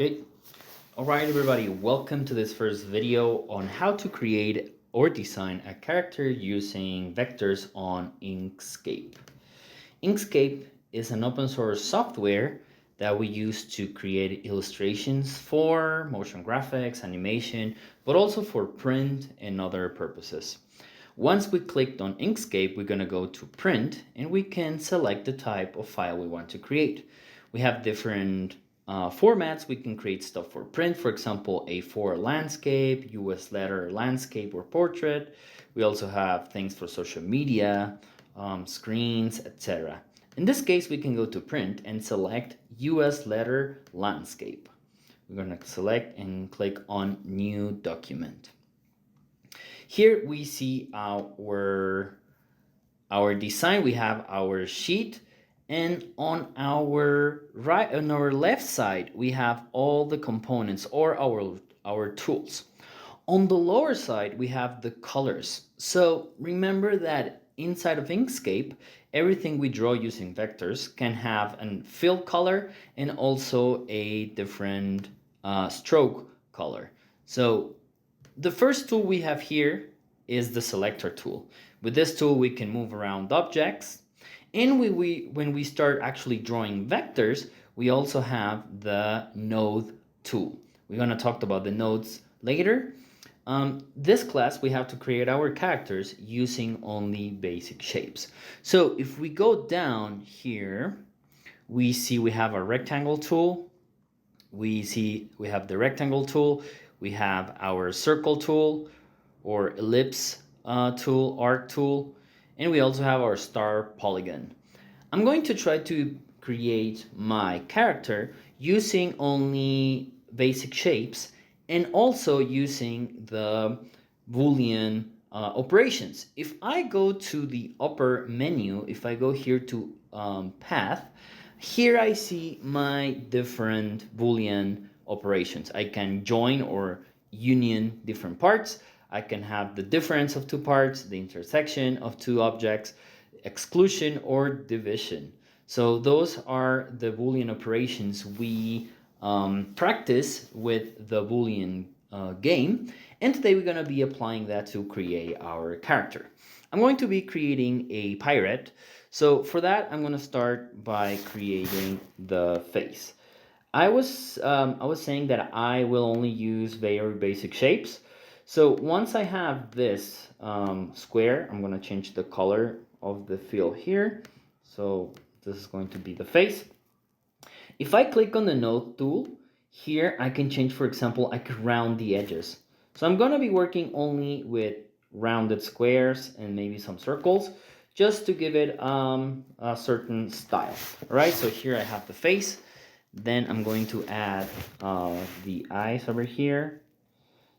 Okay, alright everybody, welcome to this first video on how to create or design a character using vectors on Inkscape. Inkscape is an open source software that we use to create illustrations for motion graphics, animation, but also for print and other purposes. Once we clicked on Inkscape, we're going to go to print and we can select the type of file we want to create. We have different formats. We can create stuff for print, for example, A4 landscape, US letter landscape or portrait. We also have things for social media, screens, etc. In this case, we can go to print and select US letter landscape. We're going to select and click on new document. Here we see our design. We have our sheet, and on our left side we have all the components or our tools. On the lower side we have the colors. So remember that inside of Inkscape, everything we draw using vectors can have a fill color and also a different stroke color. So the first tool we have here is the selector tool. With this tool we can move around objects, and when we start actually drawing vectors, we also have the node tool. We're going to talk about the nodes later. This class we have to create our characters using only basic shapes. So if we go down here, we see we have a rectangle tool. We see we have the rectangle tool. We have our circle tool or ellipse tool, arc tool, and we also have our star polygon. I'm going to try to create my character using only basic shapes and also using the boolean operations. If I go to the upper menu, if I go here to path, here I see my different boolean operations. I can join or union different parts. I can have the difference of two parts, the intersection of two objects, exclusion or division. So those are the Boolean operations we practice with the Boolean game. And today we're going to be applying that to create our character. I'm going to be creating a pirate. So for that, I'm going to start by creating the face. I was saying that I will only use very basic shapes. So once I have this square, I'm going to change the color of the fill here. So this is going to be the face. If I click on the node tool, here I can change, for example, I could round the edges. So I'm going to be working only with rounded squares and maybe some circles just to give it a certain style. All right, so here I have the face. Then I'm going to add the eyes over here.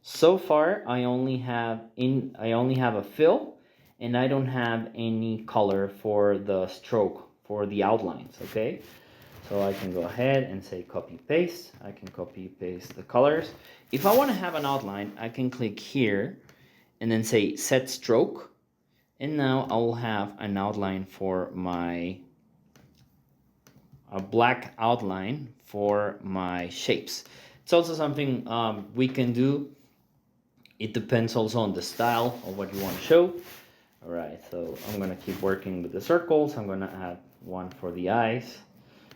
So far, I only have a fill, and I don't have any color for the stroke, for the outlines, okay? So I can go ahead and say copy paste. I can copy paste the colors. If I want to have an outline, I can click here and then say set stroke, and now I will have an outline for a black outline for my shapes. It's also something we can do. It depends also on the style of what you want to show. All right, so I'm going to keep working with the circles. I'm going to add one for the eyes.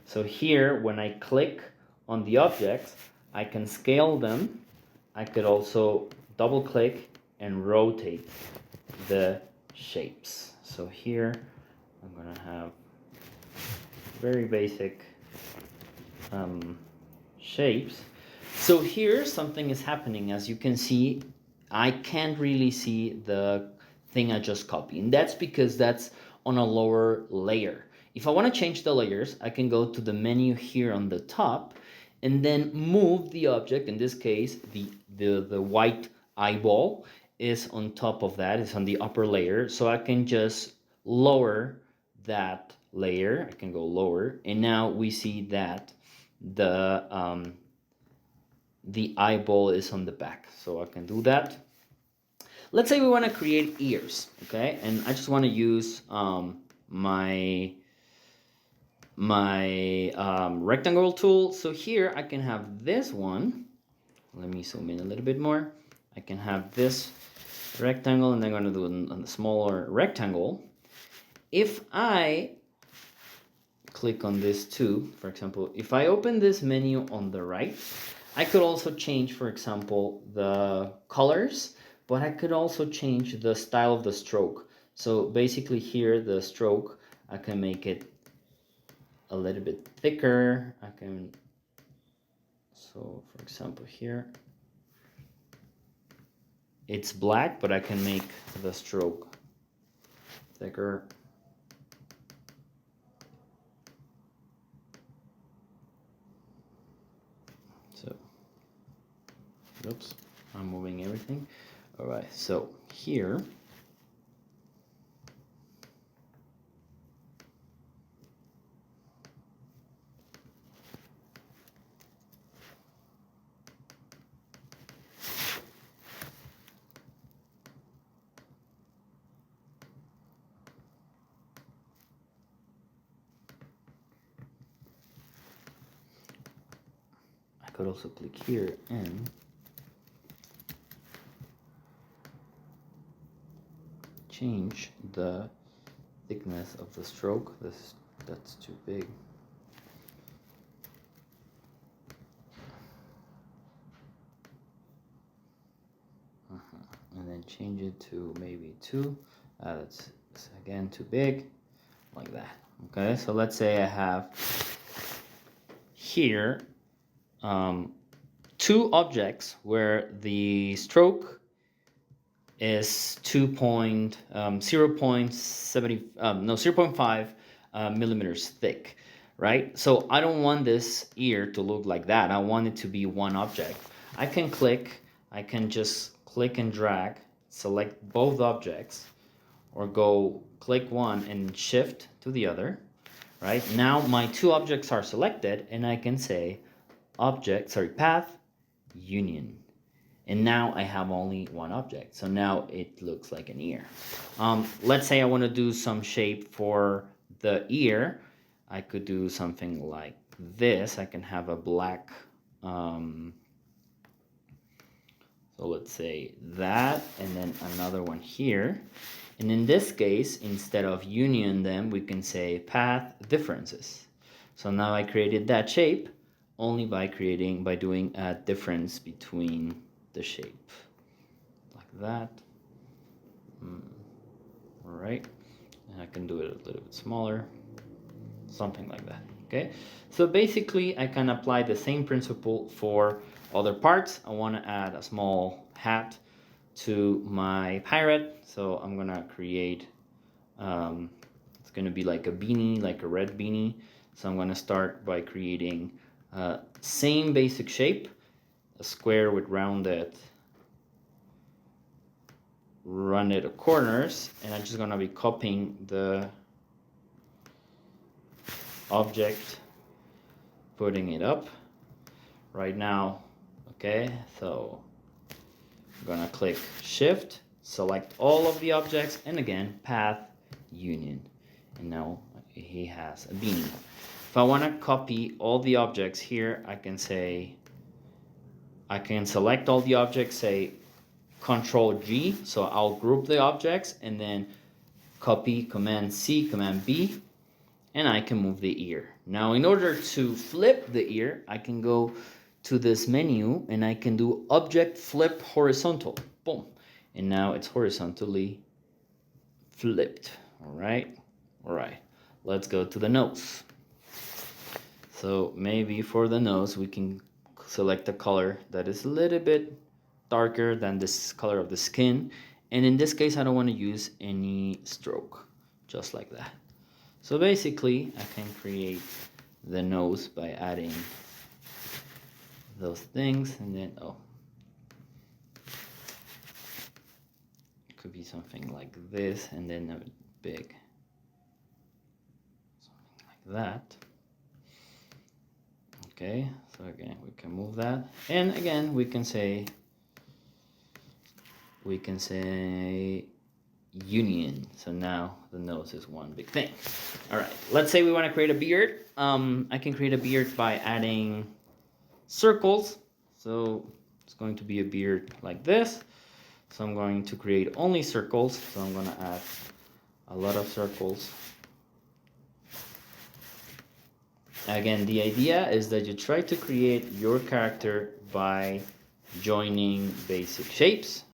So here, when I click on the objects, I can scale them. I could also double click and rotate the shapes. So here, I'm going to have very basic shapes. So here, something is happening. As you can see, I can't really see the thing I just copied, and that's because that's on a lower layer. If I want to change the layers, I can go to the menu here on the top and then move the object. In this case, the white eyeball is on top of that, it's on the upper layer, so I can just lower that layer. I can go lower, and now we see that the eyeball is on the back, so I can do that. Let's say we want to create ears, okay? And I just want to use my my rectangle tool. So here I can have this one. Let me zoom in a little bit more. I can have this rectangle, and then I'm going to do a smaller rectangle. If I click on this too, for example, if I open this menu on the right, I could also change, for example, the colors, but I could also change the style of the stroke. So basically here, the stroke, I can make it a little bit thicker. I can, so for example here, it's black, but I can make the stroke thicker. So, oops, I'm moving everything. All right, so here, I could also click here and change the thickness of the stroke. That's too big. And then change it to maybe 2. That's again too big, like that. Okay, so let's say I have here 2 objects where the stroke is 0.5 millimeters thick, right? So I don't want this ear to look like that. I want it to be one object. I can just click and drag, select both objects, or go click one and shift to the other, right? Now my 2 objects are selected, and I can say path union. And now I have only one object. So now it looks like an ear. Let's say I want to do some shape for the ear. I could do something like this. I can have a black, so let's say that, and then another one here. And in this case, instead of union them, we can say path differences. So now I created that shape only by doing a difference between the shape, like that. All right, and I can do it a little bit smaller, something like that. Okay, so basically I can apply the same principle for other parts. I want to add a small hat to my pirate, so I'm gonna create it's gonna be like a beanie, like a red beanie. So I'm gonna start by creating same basic shape, a square with rounded corners, and I'm just gonna be copying the object, putting it up right now. Okay, so I'm gonna click shift, select all of the objects, and again path union, and now he has a beanie. If I want to copy all the objects here, I can select all the objects, say Control G, so I'll group the objects, and then copy, Command C, Command B, and I can move the ear. Now in order to flip the ear, I can go to this menu and I can do Object Flip Horizontal. Boom. And now it's horizontally flipped. All right. Let's go to the nose. So maybe for the nose, we can select a color that is a little bit darker than this color of the skin. And in this case, I don't want to use any stroke, just like that. So basically, I can create the nose by adding those things, and then, it could be something like this, and then a big, something like that. Okay, so again, we can move that, and again, we can say union. So now the nose is one big thing. All right, let's say we want to create a beard. I can create a beard by adding circles. So it's going to be a beard like this. So I'm going to create only circles. So I'm going to add a lot of circles. Again, the idea is that you try to create your character by joining basic shapes.